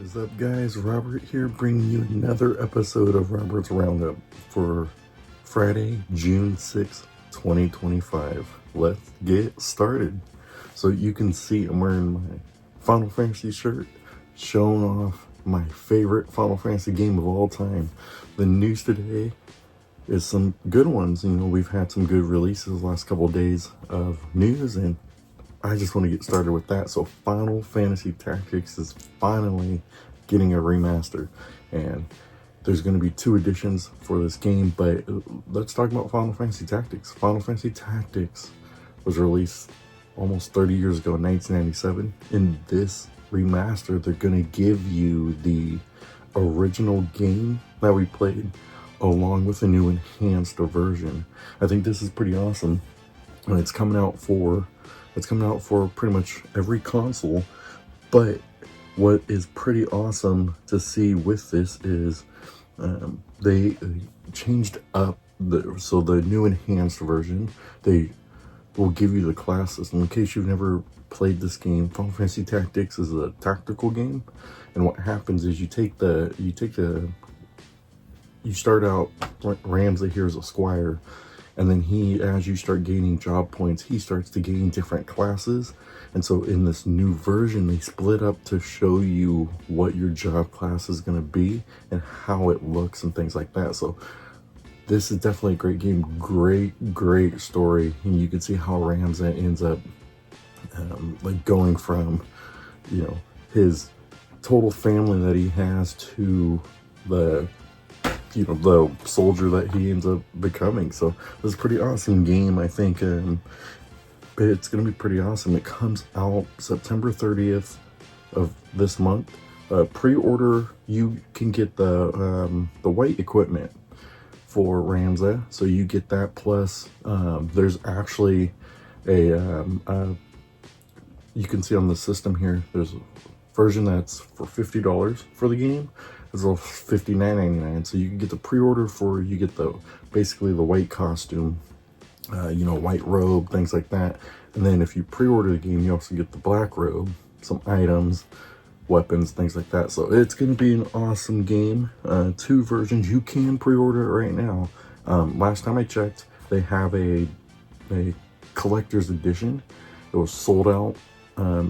What is up, guys? Robert here, bringing you another episode of Robert's Roundup for Friday, June 6th, 2025. Let's get started. So you can see I'm wearing my Final Fantasy shirt, showing off my favorite Final Fantasy game of all time. The news today is some good ones. You know, we've had some good releases the last couple of days of news, and I just want to get started with that. So Final Fantasy Tactics is finally getting a remaster, and there's going to be 2 editions for this game, but let's talk about Final Fantasy Tactics. Final Fantasy Tactics was released almost 30 years ago in 1997. In this remaster, they're going to give you the original game that we played along with a new enhanced version. I think this is pretty awesome, and it's coming out for pretty much every console. But what is pretty awesome to see with this is they changed up the new enhanced version. They will give you the class system. In case you've never played this game, Final Fantasy Tactics is a tactical game, and what happens is you start out Ramsey here as a squire, and then as you start gaining job points, he starts to gain different classes. And so in this new version, they split up to show you what your job class is going to be and how it looks and things like that. So this is definitely a great game. Great story. And you can see how Ramsey ends up like going from, you know, his total family that he has to the soldier that he ends up becoming. So this is a pretty awesome game. I think it's going to be pretty awesome. It comes out September 30th of this month. Pre-order, you can get the white equipment for Ramsey, so you get that, plus there's actually you can see on the system here, there's a version that's for $50 for the game. It's all $59.99. So you can get the pre-order you get basically the white costume, white robe, things like that. And then if you pre-order the game, you also get the black robe, some items, weapons, things like that. So it's going to be an awesome game. 2 versions. You can pre-order it right now. Last time I checked, they have a collector's edition. It was sold out.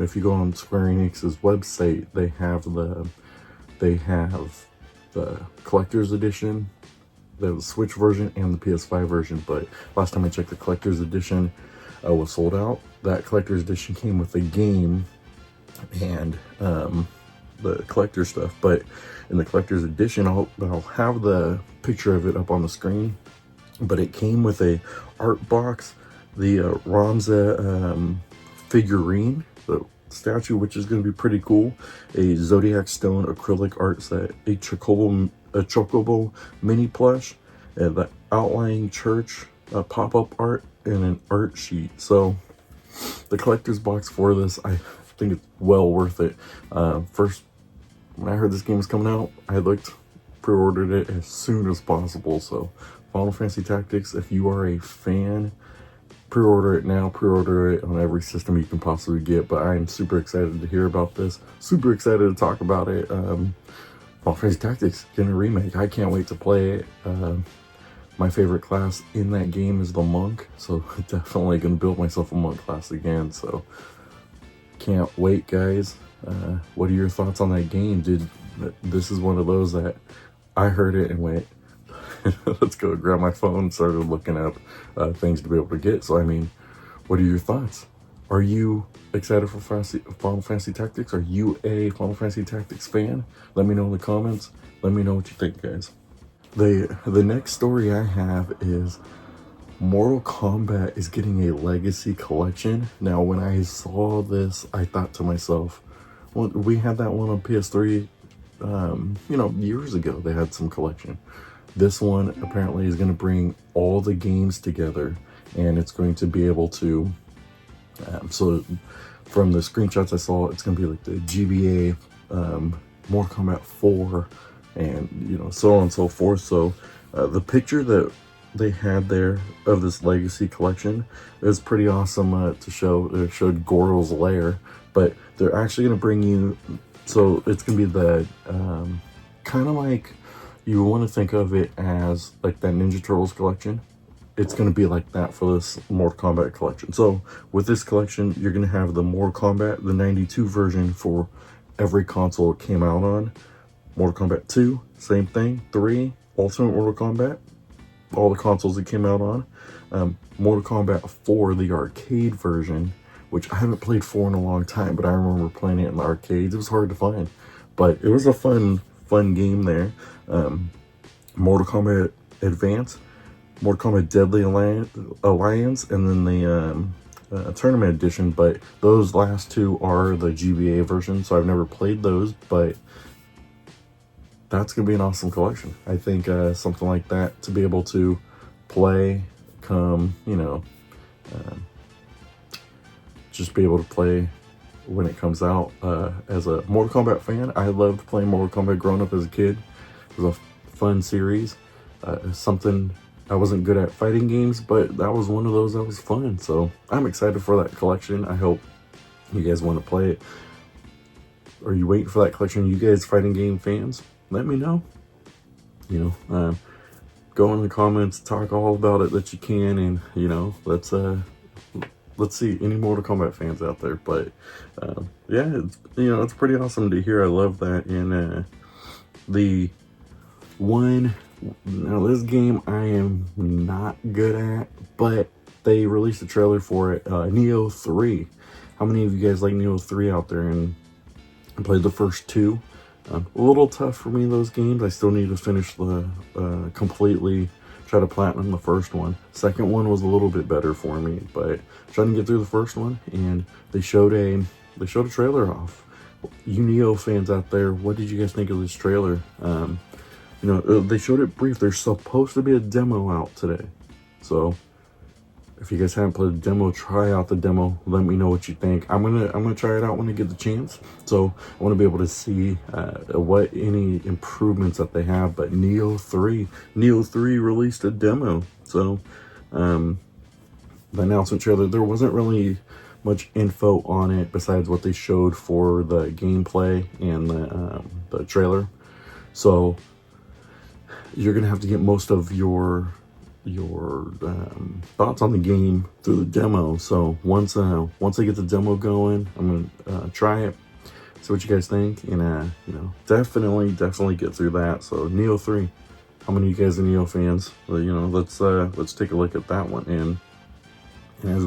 If you go on Square Enix's website, they have the collector's edition, the Switch version, and the PS5 version. But last time I checked, the collector's edition was sold out. That collector's edition came with the game and the collector stuff. But in the collector's edition, I'll have the picture of it up on the screen. But it came with a art box, the Ramsey figurine, the statue, which is going to be pretty cool, a Zodiac Stone acrylic art set, a chocobo mini plush, and the outlying church pop-up art, and an art sheet. So the collector's box for this, I think it's well worth it. First, when I heard this game was coming out, I pre-ordered it as soon as possible. So Final Fantasy Tactics, if you are a fan, pre-order it now. Pre-order it on every system you can possibly get. But I am super excited to hear about this. Super excited to talk about it. Final Fantasy Tactics getting a remake. I can't wait to play it. My favorite class in that game is the monk, so definitely gonna build myself a monk class again. So can't wait, guys. What are your thoughts on that game? This is one of those that I heard it and went, let's go grab my phone, started looking up things to be able to get. So I mean, what are your thoughts? Are you excited for Final Fantasy Tactics? Are you a Final Fantasy Tactics fan? Let me know in the comments. Let me know what you think, guys. The next story I have is Mortal Kombat is getting a Legacy Collection. Now, when I saw this, I thought to myself, well, we had that one on PS3, years ago. They had some collection. This one apparently is going to bring all the games together, and it's going to be able to, so from the screenshots I saw, it's going to be like the GBA, Mortal Kombat 4, and so on and so forth. So the picture that they had there of this Legacy Collection is pretty awesome to show. It showed Goro's lair, but they're actually going to bring you So it's gonna be the kind of like, you want to think of it as like that Ninja Turtles collection. It's going to be like that for this Mortal Kombat collection. So with this collection, you're going to have the Mortal Kombat, the 92 version for every console it came out on. Mortal Kombat 2, same thing. 3, Ultimate Mortal Kombat, all the consoles it came out on. Mortal Kombat 4, the arcade version, which I haven't played 4 in a long time, but I remember playing it in the arcades. It was hard to find, but it was a fun game there. Mortal Kombat Advance, Mortal Kombat Deadly Alliance, and then the Tournament Edition. But those last two are the GBA version, so I've never played those, but that's going to be an awesome collection. I think something like that to be able to play come, just be able to play when it comes out. As a Mortal Kombat fan, I loved playing Mortal Kombat growing up as a kid. It was a fun series. Something I wasn't good at fighting games, but that was one of those that was fun. So I'm excited for that collection. I hope you guys want to play it. Are you waiting for that collection? You guys fighting game fans? Let me know. Go in the comments, talk all about it that you can, and let's see any Mortal Kombat fans out there. But yeah, it's pretty awesome to hear. I love that. And now this game I am not good at, but they released a trailer for it. Nioh 3. How many of you guys like Nioh 3 out there? And I played the first 2. A little tough for me, those games. I still need to finish the completely, try to platinum the first one. Second one was a little bit better for me, but trying to get through the first one. And they showed a trailer off. You Nioh fans out there, what did you guys think of this trailer? They showed it brief. There's supposed to be a demo out today, so if you guys haven't played the demo, try out the demo. Let me know what you think. I'm gonna try it out when I get the chance. So I want to be able to see what any improvements that they have. But Nioh 3 released a demo. So the announcement trailer, there wasn't really much info on it besides what they showed for the gameplay and the trailer. So you're gonna have to get most of your thoughts on the game through the demo. So once I get the demo going, I'm gonna try it, see what you guys think, and definitely get through that. So Nioh 3, how many of you guys are Nioh fans? Well, let's take a look at that one. And as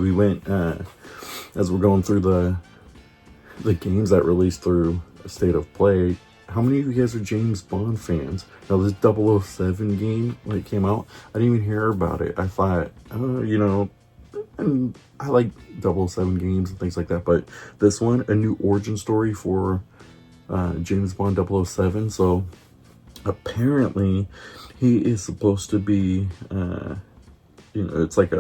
we're going through the games that released through a State of Play, how many of you guys are James Bond fans? Now, this 007 game, when it came out, I didn't even hear about it. I thought, and I like 007 games and things like that, but this one, a new origin story for James Bond 007. So apparently he is supposed to be, it's like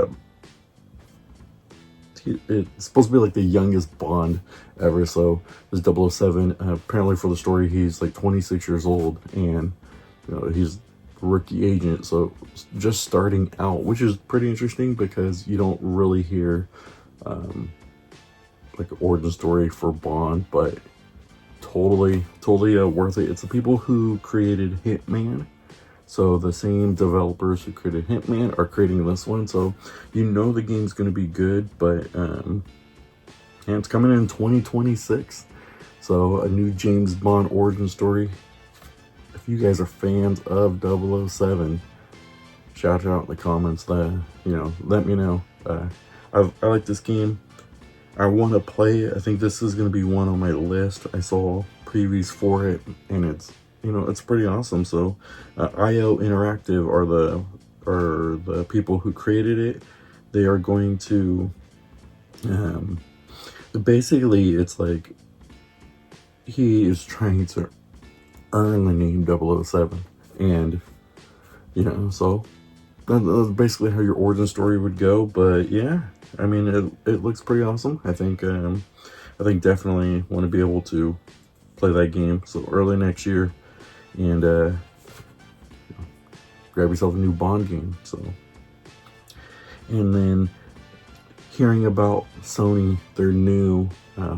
it's supposed to be like the youngest Bond ever. So this 007, apparently for the story, he's like 26 years old, and he's a rookie agent, so just starting out, which is pretty interesting because you don't really hear like an origin story for Bond, but totally worth it. It's the people who created Hitman. So the same developers who created Hitman are creating this one. So the game's going to be good, but and it's coming in 2026. So a new James Bond origin story. If you guys are fans of 007, shout it out in the comments. Let me know. I like this game. I want to play it. I think this is going to be one on my list. I saw previews for it, and it's pretty awesome. So IO Interactive are the people who created it. They are going to basically, it's like he is trying to earn the name 007, and so that's basically how your origin story would go. But yeah, I mean, it looks pretty awesome. I think definitely want to be able to play that game so early next year, and grab yourself a new Bond game. So, and then hearing about Sony, their new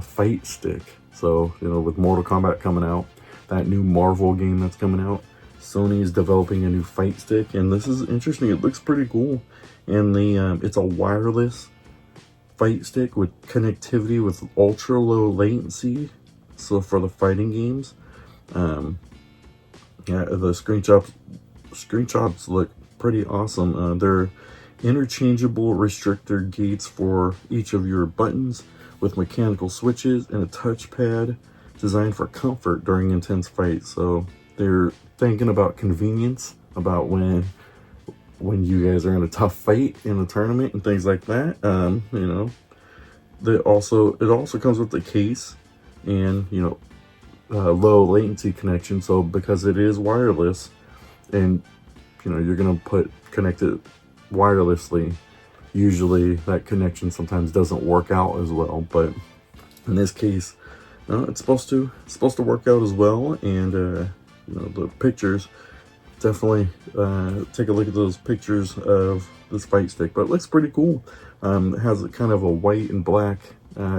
fight stick. So, you know, with Mortal Kombat coming out, that new Marvel game that's coming out, Sony is developing a new fight stick, and this is interesting. It looks pretty cool, and it's a wireless fight stick with connectivity with ultra low latency. So for the fighting games, yeah, the screenshots look pretty awesome. They're interchangeable restrictor gates for each of your buttons with mechanical switches and a touchpad designed for comfort during intense fights. So they're thinking about convenience, about when you guys are in a tough fight in a tournament and things like that. You know, it also comes with the case and, you know, low latency connection. So because it is wireless, and you know, you're gonna connect it wirelessly, usually that connection sometimes doesn't work out as well, but in this case, it's supposed to work out as well. And you know, the pictures, definitely take a look at those pictures of this fight stick, but it looks pretty cool. It has a kind of a white and black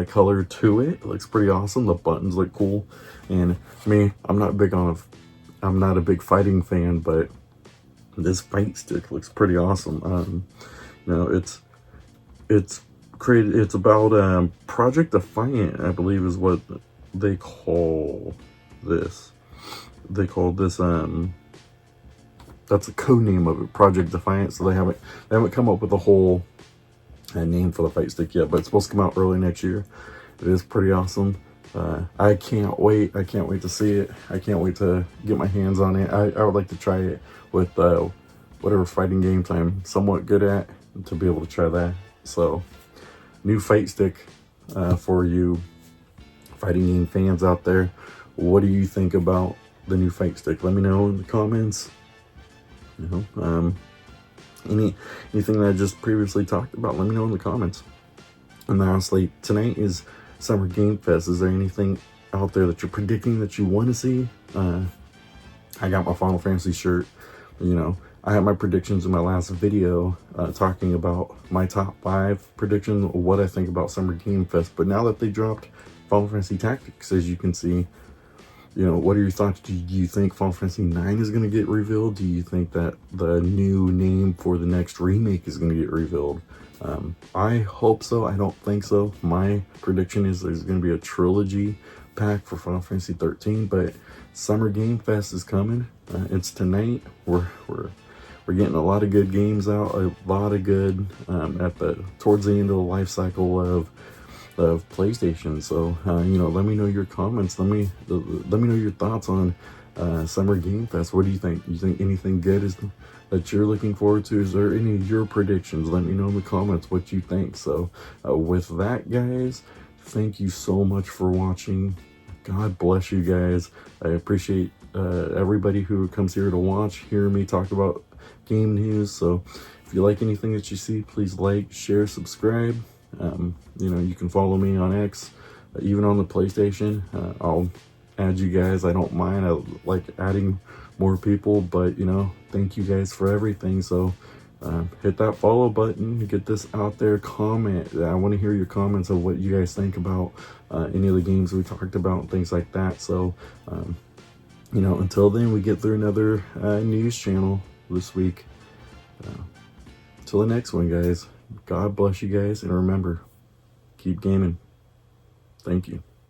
color to it. It looks pretty awesome. The buttons look cool, and me, I'm not a big fighting fan, but this fight stick looks pretty awesome. You know, it's about Project Defiant, I believe is what they call this. They call this that's a code name of it, Project Defiant. So they haven't come up with a whole name for the fight stick yet, but it's supposed to come out early next year. It is pretty awesome. I can't wait to see it. I can't wait to get my hands on it. I would like to try it with whatever fighting games I'm somewhat good at, to be able to try that. So, new fight stick for you fighting game fans out there. What do you think about the new fight stick? Let me know in the comments. You know, anything that I just previously talked about, let me know in the comments. And honestly, tonight is Summer Game Fest. Is there anything out there that you're predicting that you want to see? I got my Final Fantasy shirt. You know, I had my predictions in my last video talking about my top 5 predictions, what I think about Summer Game Fest. But now that they dropped Final Fantasy Tactics, as you can see, you know, what are your thoughts? Do you think Final Fantasy 9 is going to get revealed? Do you think that the new name for the next remake is going to get revealed? I hope so. I don't think so. My prediction is there's going to be a trilogy pack for Final Fantasy 13, but Summer Game Fest is coming. It's tonight. We're getting a lot of good games out, a lot of good towards the end of the life cycle of PlayStation. So you know, let me know your comments. Let me know your thoughts on Summer Game Fest. What do you think? You think anything good is that you're looking forward to? Is there any of your predictions? Let me know in the comments what you think. So with that, guys, thank you so much for watching. God bless you guys. I appreciate everybody who comes here to watch, hear me talk about game news. So if you like anything that you see, please like, share, subscribe. You know, you can follow me on X, even on the PlayStation. I'll add you guys. I don't mind. I like adding more people, but you know, thank you guys for everything. So hit that follow button, get this out there, comment. I want to hear your comments of what you guys think about any of the games we talked about, things like that. So you know, until then, we get through another news channel this week. Till the next one, guys. God bless you guys, and remember, keep gaming. Thank you.